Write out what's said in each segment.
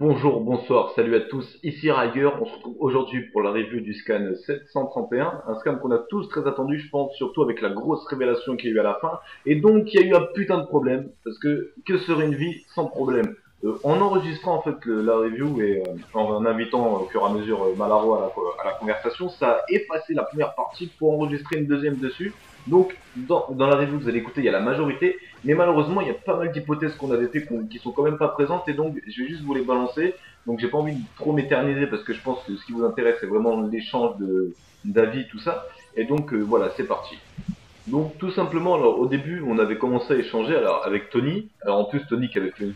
Bonjour, bonsoir, salut à tous, ici Riger, on se retrouve aujourd'hui pour la review du scan 731, un scan qu'on a tous très attendu, je pense, surtout avec la grosse révélation qu'il y a eu à la fin, et donc il y a eu un putain de problème, parce que serait une vie sans problème? En enregistrant en fait la review et en invitant au fur et à mesure Malaro à la conversation, ça a effacé la première partie pour enregistrer une deuxième dessus, donc dans la review que vous allez écouter, il y a la majorité, mais malheureusement, il y a pas mal d'hypothèses qu'on avait fait qui sont quand même pas présentes et donc je vais juste vous les balancer. Donc j'ai pas envie de trop m'éterniser parce que je pense que ce qui vous intéresse c'est vraiment l'échange de d'avis tout ça. Et donc voilà, c'est parti. Donc tout simplement, alors au début, on avait commencé à échanger alors avec Tony. Alors en plus Tony qui avait fait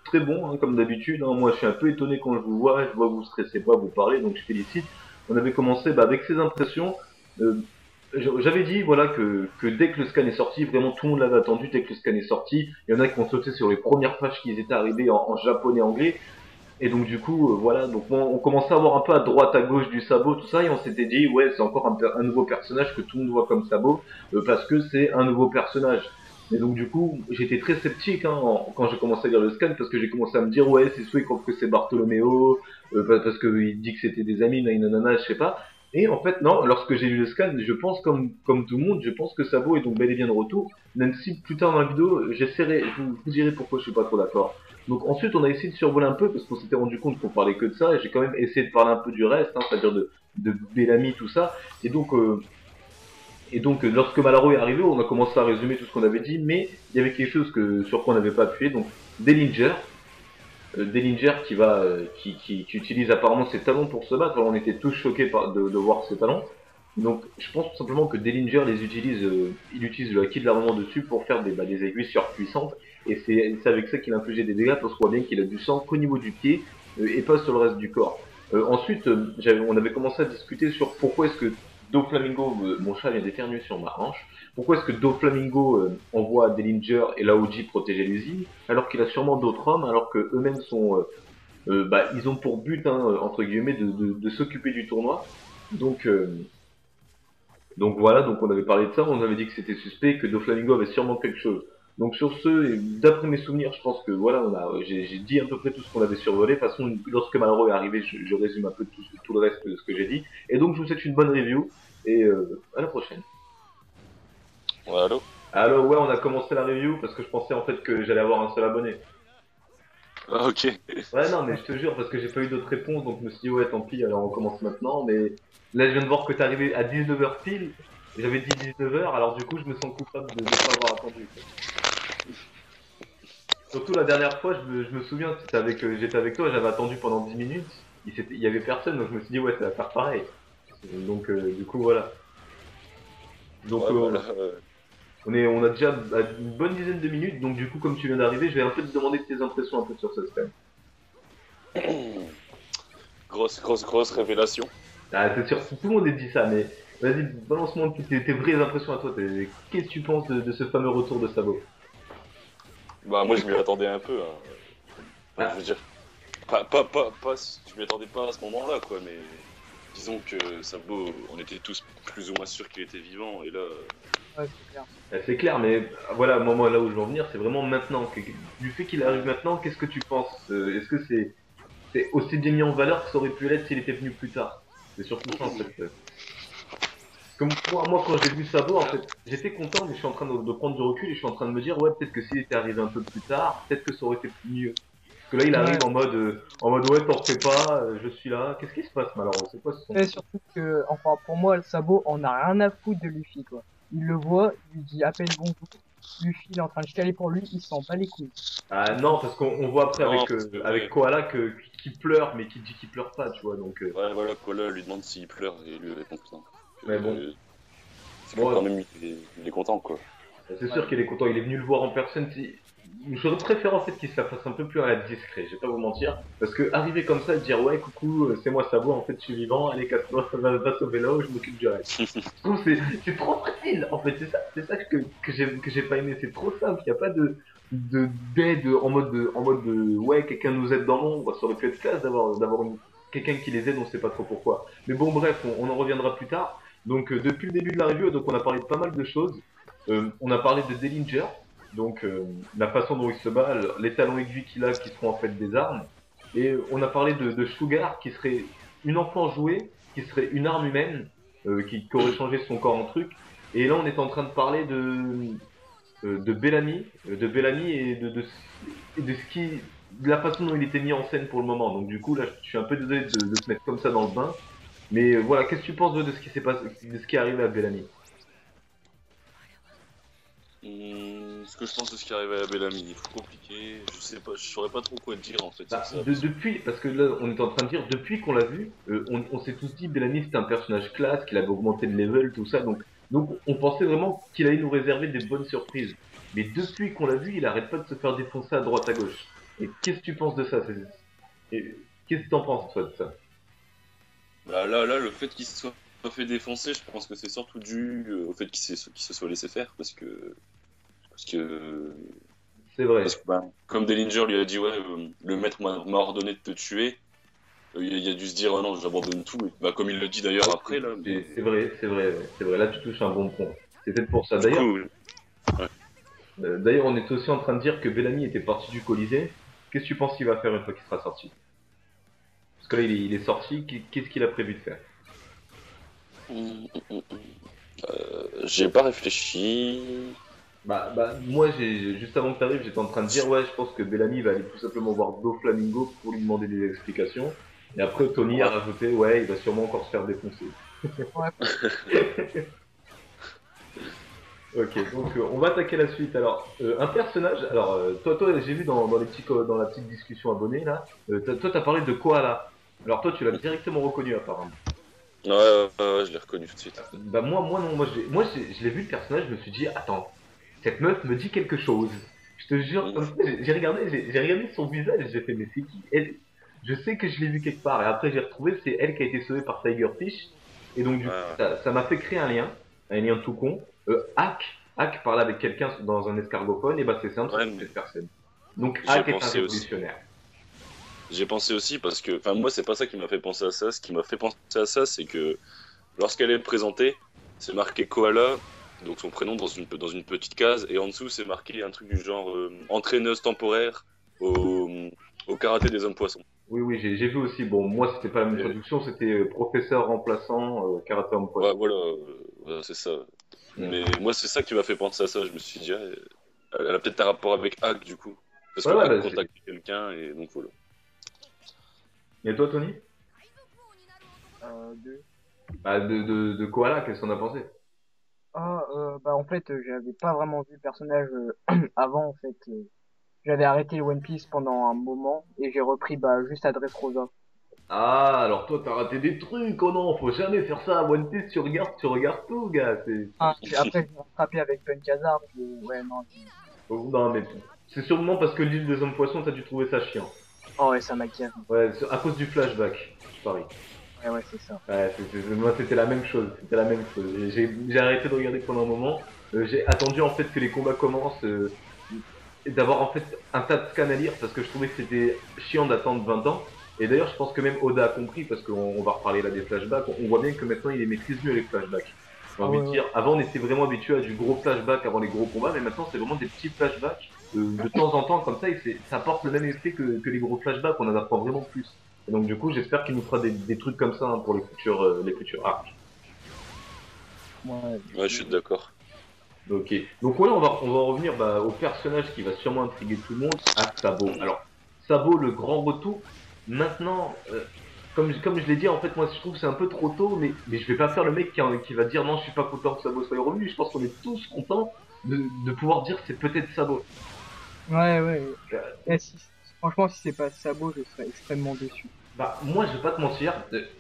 très bon comme d'habitude. Hein. Moi je suis un peu étonné quand je vois que vous stressez pas, vous parlez, donc je félicite. On avait commencé avec ses impressions. Euh, J'avais dit voilà que dès que le scan est sorti, vraiment tout le monde l'avait attendu. Dès que le scan est sorti, il y en a qui ont sauté sur les premières pages qui étaient arrivées en japonais anglais. Et donc du coup voilà, donc on commençait à voir un peu à droite à gauche du sabot tout ça et on s'était dit ouais c'est encore un nouveau personnage que tout le monde voit comme sabot parce que c'est un nouveau personnage. Et donc du coup j'étais très sceptique quand j'ai commencé à lire le scan parce que j'ai commencé à me dire ouais c'est soit il croit que c'est Bartolomeo parce qu'il dit que c'était des amis nanana je sais pas. Et en fait non, lorsque j'ai lu le scan, je pense comme tout le monde, je pense que Sabo est donc bel et bien de retour, même si plus tard dans la vidéo j'essaierai, je vous dirai pourquoi je suis pas trop d'accord. Donc ensuite, on a essayé de survoler un peu parce qu'on s'était rendu compte qu'on parlait que de ça. Et j'ai quand même essayé de parler un peu du reste, hein, c'est-à-dire de Bellamy, tout ça. Et donc, lorsque Malaro est arrivé, on a commencé à résumer tout ce qu'on avait dit, mais il y avait quelque chose sur quoi on n'avait pas appuyé. Donc Dellinger, Dellinger qui utilise apparemment ses talons pour se battre. Alors, on était tous choqués de voir ses talons. Donc, je pense tout simplement que Dellinger il utilise le acquis de l'armement dessus pour faire des aiguilles surpuissantes. Et c'est avec ça qu'il infligeait des dégâts, parce qu'on voit bien qu'il a du sang qu'au niveau du pied, et pas sur le reste du corps. Ensuite, on avait commencé à discuter sur pourquoi est-ce que Doflamingo, mon chat vient d'éternuer sur ma hanche, pourquoi est-ce que Doflamingo envoie Dellinger et Laoji protéger l'usine, alors qu'il a sûrement d'autres hommes, alors que eux-mêmes ils ont pour but, hein, entre guillemets, de s'occuper du tournoi. Donc, donc voilà, donc on avait parlé de ça, on avait dit que c'était suspect, que Doflamingo avait sûrement quelque chose. Donc sur ce, et d'après mes souvenirs, je pense que voilà, j'ai dit à peu près tout ce qu'on avait survolé. De toute façon, lorsque Malraux est arrivé, je résume un peu tout le reste de ce que j'ai dit. Et donc je vous souhaite une bonne review et à la prochaine. Ouais, allô? Alors ouais, on a commencé la review parce que je pensais en fait que j'allais avoir un seul abonné. Ah, ok. Ouais non mais je te jure parce que j'ai pas eu d'autres réponses donc je me suis dit ouais tant pis alors on commence maintenant mais là je viens de voir que t'es arrivé à 19h pile. J'avais dit 19h alors du coup je me sens coupable de ne pas avoir attendu. Surtout la dernière fois, je me souviens, j'étais avec toi, j'avais attendu pendant 10 minutes, il y avait personne, donc je me suis dit, ouais, ça va faire pareil. Donc, du coup, voilà. Donc, Ouais, bah là, on a déjà une bonne dizaine de minutes, donc du coup, comme tu viens d'arriver, je vais un peu te demander tes impressions un peu sur ce scan. grosse révélation. Ah, c'est sûr, tout le monde a dit ça, mais vas-y, balance-moi un peu tes vraies impressions à toi. Qu'est-ce que tu penses de ce fameux retour de Sabo? Bah, moi, je m'y attendais un peu, hein. Enfin, je Ah, veux dire, je m'y attendais pas à ce moment-là, quoi, mais disons que Sabo, on était tous plus ou moins sûrs qu'il était vivant, et là, Ouais, c'est clair. c'est clair, mais voilà, moi là où je veux en venir, c'est vraiment maintenant. Du fait qu'il arrive maintenant, qu'est-ce que tu penses? Est-ce que c'est aussi bien mis en valeur que ça aurait pu l'être s'il était venu plus tard? C'est surtout ça en fait. Comme moi quand j'ai vu Sabo, en fait, j'étais content, mais je suis en train de prendre du recul et je suis en train de me dire, ouais, peut-être que s'il était arrivé un peu plus tard, peut-être que ça aurait été mieux. Parce que là, il Ouais, arrive en mode ouais, t'en fais pas, je suis là. Qu'est-ce qui se passe, malheureusement? C'est quoi ce son? et surtout que, enfin, pour moi, le sabot, on a rien à foutre de Luffy, quoi. Il le voit, il lui dit à peine bonjour. Luffy, il est en train de chialer pour lui, il s'en bat les couilles. Ah non, parce qu'on voit après non, parce que, avec ouais, Koala qui pleure, mais qui dit qu'il pleure pas, tu vois. Donc, ouais, voilà, Kola lui demande s'il pleure, et lui répond putain. mais bon, C'est que quand bon, même, il est content, quoi. c'est Ouais. sûr qu'il est content, il est venu le voir en personne. J'aurais préféré en fait qu'il se la fasse un peu plus à la discret, je vais pas vous mentir. Parce que arriver comme ça et dire ouais coucou, c'est moi Sabo, en fait je suis vivant, allez casse-toi, va sauver là-haut, je m'occupe du reste. Je trouve que c'est trop facile en fait, c'est ça que j'ai pas aimé, c'est trop simple, il y a pas d'aide en mode de ouais quelqu'un nous aide dans l'ombre, ça aurait pu être classe quelqu'un qui les aide, on sait pas trop pourquoi. Mais bon bref, on en reviendra plus tard. Donc depuis le début de la review, donc on a parlé de pas mal de choses. On a parlé de Dellinger, donc la façon dont il se bat, les talons aiguilles qu'il a qui seront en fait des armes. Et on a parlé de Sugar, qui serait une enfant jouée, qui serait une arme humaine, qui aurait changé son corps en truc. Et là, on est en train de parler de Bellamy et de ce qui, de la façon dont il était mis en scène pour le moment. Donc du coup, là, je suis un peu désolé de se mettre comme ça dans le bain. Mais voilà, qu'est-ce que tu penses de ce qui s'est passé, de ce qui est arrivé à Bellamy? Ce que je pense de ce qui arrive à Bellamy, c'est compliqué. Je sais pas, je saurais pas trop quoi dire en fait sur Bah, ça. Parce que... depuis, parce que là, on est en train de dire, depuis qu'on l'a vu, on s'est tous dit, Bellamy, c'était un personnage classe, qu'il avait augmenté de level, tout ça, donc on pensait vraiment qu'il allait nous réserver des bonnes surprises. Mais depuis qu'on l'a vu, il arrête pas de se faire défoncer à droite à gauche. Et qu'est-ce que tu penses de ça? Qu'est-ce que t'en penses, toi, de ça? Là, le fait qu'il se soit pas fait défoncer, je pense que c'est surtout dû au fait qu'il se soit laissé faire, parce que, C'est vrai. parce que bah, comme Dellinger lui a dit, ouais, le maître m'a ordonné de te tuer, il a dû se dire, oh non, j'abandonne tout. Et, bah, comme il le dit d'ailleurs après, là, mais C'est vrai, c'est vrai, c'est vrai. Là, tu touches un bon point. C'est peut-être pour ça. du coup, D'ailleurs, on est aussi en train de dire que Bellamy était parti du Colisée. Qu'est-ce que tu penses qu'il va faire une fois qu'il sera sorti? Parce que là, il est sorti. Qu'est-ce qu'il a prévu de faire? j'ai pas réfléchi. Moi, juste avant que tu arrives, j'étais en train de dire, ouais, je pense que Bellamy va aller tout simplement voir Doflamingo pour lui demander des explications. Et après, Tony a Ouais. rajouté, ouais, il va sûrement encore se faire défoncer. Ouais, Ok, donc on va attaquer la suite. Alors, un personnage. Alors, toi, j'ai vu dans dans la petite discussion abonnée là. Toi, t'as parlé de Koala. Alors toi, tu l'as directement reconnu apparemment. Ouais, je l'ai reconnu tout de suite. Bah moi non, je l'ai vu le personnage, je me suis dit, attends, cette meuf me dit quelque chose. Je te jure, Mm. comme ça, j'ai regardé son visage et j'ai fait, mais c'est qui elle? Je sais que je l'ai vu quelque part. Et après, j'ai retrouvé, c'est elle qui a été sauvée par Tigerfish. Et donc du coup, Ouais, ça m'a fait créer un lien tout con. Hack parlait avec quelqu'un dans un escargophone, et bah c'est simple, ouais, c'est cette personne. Donc j'y ai Hack est un pensé aussi. révolutionnaire. J'ai pensé aussi parce que, enfin, moi, c'est pas ça qui m'a fait penser à ça. Ce qui m'a fait penser à ça, c'est que lorsqu'elle est présentée, c'est marqué Koala, donc son prénom dans une petite case, et en dessous, c'est marqué un truc du genre entraîneuse temporaire au, au karaté des hommes poissons. Oui, oui, j'ai vu aussi. Bon, moi, c'était pas la même Et, traduction, c'était professeur remplaçant, karaté en ouais, poisson. voilà, c'est ça. Mm. Mais moi, c'est ça qui m'a fait penser à ça. Je me suis dit, ah, elle a peut-être un rapport avec Hack, du coup. Parce Ouais, que ouais, Hack bah, contacte quelqu'un, et donc voilà. Et toi, Tony? deux. Bah, de Koala, qu'est-ce qu'on a pensé? Bah en fait, j'avais pas vraiment vu le personnage avant en fait. J'avais arrêté le One Piece pendant un moment et j'ai repris bah juste à Dressrosa. Ah, alors toi, t'as raté des trucs. Oh non, faut jamais faire ça. One Piece, tu regardes tout, gars. Après, j'ai rattrapé avec Punk Hazard. Ouais, non. Oh, non, mais c'est sûrement parce que l'île des hommes poissons, t'as dû trouver ça chiant. Oh ouais, ça m'a gavé. Ouais, à cause du flashback, Paris. Ouais, ouais, c'est ça. Ouais, moi, c'était la même chose. C'était la même chose. J'ai arrêté de regarder pendant un moment. J'ai attendu en fait que les combats commencent. Et d'avoir en fait un tas de scans à lire parce que je trouvais que c'était chiant d'attendre 20 ans. Et d'ailleurs, je pense que même Oda a compris parce qu'on va reparler là des flashbacks. On voit bien que maintenant il les maîtrise mieux les flashbacks. J'ai Ah envie ouais, de ouais. dire, avant on était vraiment habitué à du gros flashback avant les gros combats, mais maintenant c'est vraiment des petits flashbacks de temps en temps comme ça et ça apporte le même effet que les gros flashbacks, on en apprend vraiment plus. Et donc du coup, j'espère qu'il nous fera des trucs comme ça hein, pour les futurs arcs. Ouais, Ouais, je suis d'accord. Ok. Donc ouais, on va revenir bah, au personnage qui va sûrement intriguer tout le monde, à Sabo. Alors, Sabo, le grand retour. Maintenant, comme je l'ai dit, en fait, moi je trouve que c'est un peu trop tôt, mais je vais pas faire le mec qui va dire non, je suis pas content que Sabo soit revenu. Je pense qu'on est tous contents de pouvoir dire que c'est peut-être Sabo. ouais, ouais. Euh, Franchement, si c'est pas Sabo, je serais extrêmement déçu. Bah, moi je vais pas te mentir,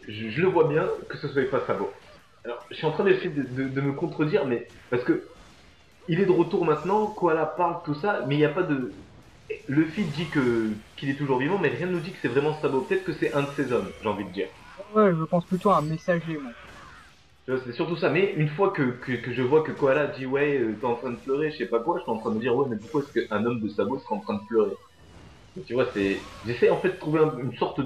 je le vois bien que ce soit pas Sabo. Alors, je suis en train d'essayer de me contredire, mais parce que il est de retour maintenant, Koala parle, tout ça, mais il n'y a pas de. Luffy dit qu'il est toujours vivant, mais rien ne nous dit que c'est vraiment Sabo. Peut-être que c'est un de ses hommes, j'ai envie de dire. Ouais, je pense plutôt à un messager, moi. Tu vois, c'est surtout ça. Mais une fois que je vois que Koala dit ouais, t'es en train de pleurer, je sais pas quoi, je suis en train de me dire ouais, mais pourquoi est-ce qu'un homme de Sabo serait en train de pleurer? Et tu vois, c'est. J'essaie en fait de trouver une sorte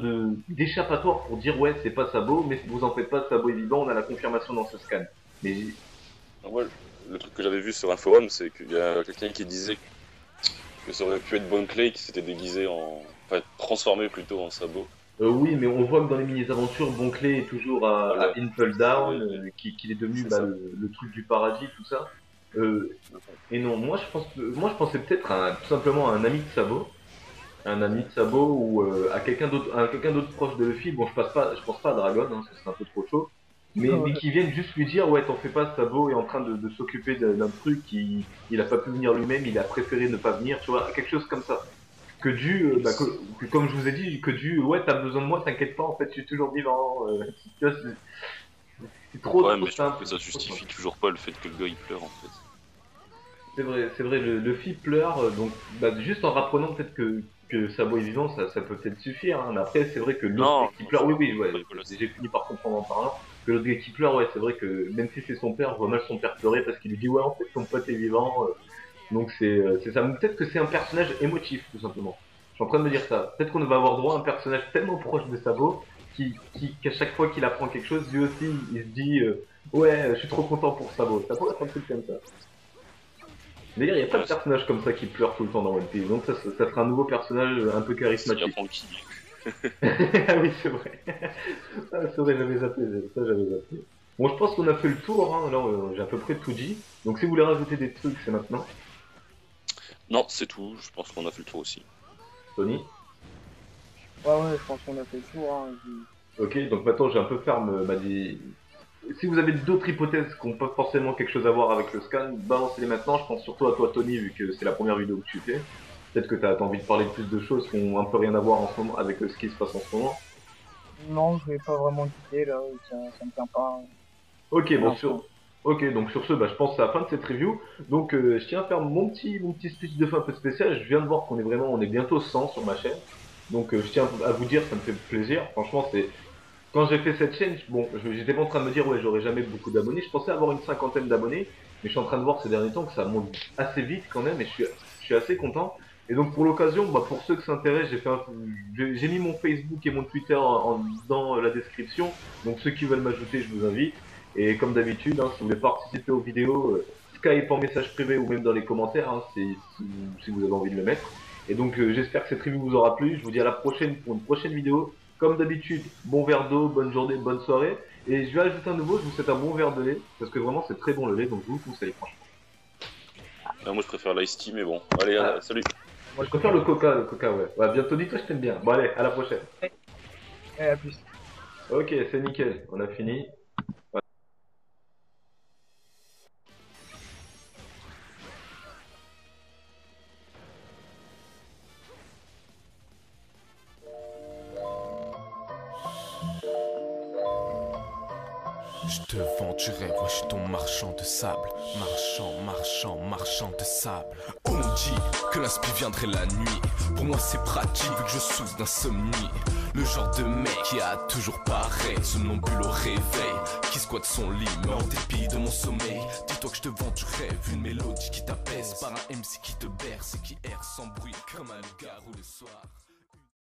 d'échappatoire pour dire ouais, c'est pas Sabo, mais vous en faites pas, Sabo est vivant, on a la confirmation dans ce scan. Mais Alors, moi, le truc que j'avais vu sur un forum, c'est qu'il y a quelqu'un qui disait que ça aurait pu être Bon Clay qui s'était déguisé Enfin, transformé plutôt en sabot. Oui, mais on voit que dans les mini-aventures, Bonclay est toujours à Voilà. Impel Down, Oui, qu'il est devenu c'est bah, ça. le truc du paradis, tout ça. Euh, et non, moi je pensais peut-être tout simplement à un ami de Sabot, un ami de Sabot ou à quelqu'un d'autre proche de Luffy. Bon, je pense pas à Dragon, hein, ce serait un peu trop chaud. Mais qui viennent juste lui dire, ouais, t'en fais pas, Sabot est en train de s'occuper d'un truc, il a pas pu venir lui-même, il a préféré ne pas venir, tu vois, quelque chose comme ça. Que comme je vous ai dit, que du, ouais, t'as besoin de moi, t'inquiète pas, en fait, je suis toujours vivant. Tu vois, c'est Ouais, trop mais je trouve simple. que ça Trop simple. justifie toujours pas le fait que le gars il pleure en fait. C'est vrai, le Luffy pleure, donc bah, juste en rapprenant peut-être que Sabo est vivant, ça peut peut-être suffire, hein. Mais après, c'est vrai que l'autre gars Non, qui non, pleure, oui, oui, ouais, ouais, voilà, j'ai fini par comprendre en parlant, que l'autre gars qui pleure, ouais, c'est vrai que même si c'est son père, je vois mal son père pleurer parce qu'il lui dit, ouais, en fait, ton pote est vivant, donc c'est ça. Peut-être que c'est un personnage émotif, tout simplement. Je suis en train de me dire ça. Peut-être qu'on va avoir droit à un personnage tellement proche de Sabo qu'à chaque fois qu'il apprend quelque chose, lui aussi, il se dit ouais, je suis trop content pour Sabo. Ça pourrait être un truc comme ça. D'ailleurs, il n'y a pas de ouais, personnage comme ça qui pleure tout le temps dans One Piece. Donc ça sera un nouveau personnage un peu s'il y a charismatique. Franky. Ah oui, c'est vrai. Ah, c'est vrai, j'avais zappé. Ça, j'avais zappé. Bon, je pense qu'on a fait le tour. Hein. Là, j'ai à peu près tout dit. Donc si vous voulez rajouter des trucs, c'est maintenant. Non, c'est tout, je pense qu'on a fait le tour aussi. Tony. Ouais, je pense qu'on a fait le tour, hein. Ok, donc maintenant j'ai un peu ferme. Si vous avez d'autres hypothèses qui n'ont pas forcément quelque chose à voir avec le scan, balancez-les maintenant. Je pense surtout à toi, Tony, vu que c'est la première vidéo que tu fais. Peut-être que tu as envie de parler de plus de choses qui ont un peu rien à voir en ce moment avec ce qui se passe en ce moment. Non, je vais pas vraiment quitter là, ça me tient pas Ok, pour bon l'instant. Ok, donc sur ce, bah, je pense que c'est la fin de cette review. Donc je tiens à faire mon petit speech de fin un peu spécial. Je viens de voir on est bientôt 100 sur ma chaîne. Donc je tiens à vous dire, ça me fait plaisir. Franchement, quand j'ai fait cette chaîne, bon, j'étais pas en train de me dire, ouais, j'aurais jamais beaucoup d'abonnés. Je pensais avoir une cinquantaine d'abonnés, mais je suis en train de voir ces derniers temps que ça monte assez vite quand même, et je suis assez content. Et donc pour l'occasion, bah, pour ceux qui s'intéressent, j'ai mis mon Facebook et mon Twitter dans la description. Donc ceux qui veulent m'ajouter, je vous invite. Et comme d'habitude, hein, si vous voulez participer aux vidéos, Skype en message privé ou même dans les commentaires, hein, si vous avez envie de le mettre. Et donc j'espère que cette review vous aura plu. Je vous dis à la prochaine pour une prochaine vidéo. Comme d'habitude, bon verre d'eau, bonne journée, bonne soirée. Et je vais ajouter un nouveau, je vous souhaite un bon verre de lait, parce que vraiment c'est très bon le lait, donc je vous le conseille franchement. Ah, moi je préfère l'ice tea, mais bon. Allez, Ah, salut. moi je préfère le coca ouais. Ouais, bientôt dit toi je t'aime bien. Bon allez, à la prochaine. À plus. Ok, c'est nickel, on a fini. Je te vends du rêve, ouais, je suis ton marchand de sable. Marchand de sable. On dit que l'inspi viendrait la nuit. Pour moi c'est pratique vu que je souffre d'insomnie. Le genre de mec qui a toujours pareil, somnambule au réveil, qui squatte son lit, mais en dépit de mon sommeil. Dis-toi que je te vends du rêve, une mélodie qui t'apaise, par un MC qui te berce et qui erre sans bruit comme un loup-garou le soir.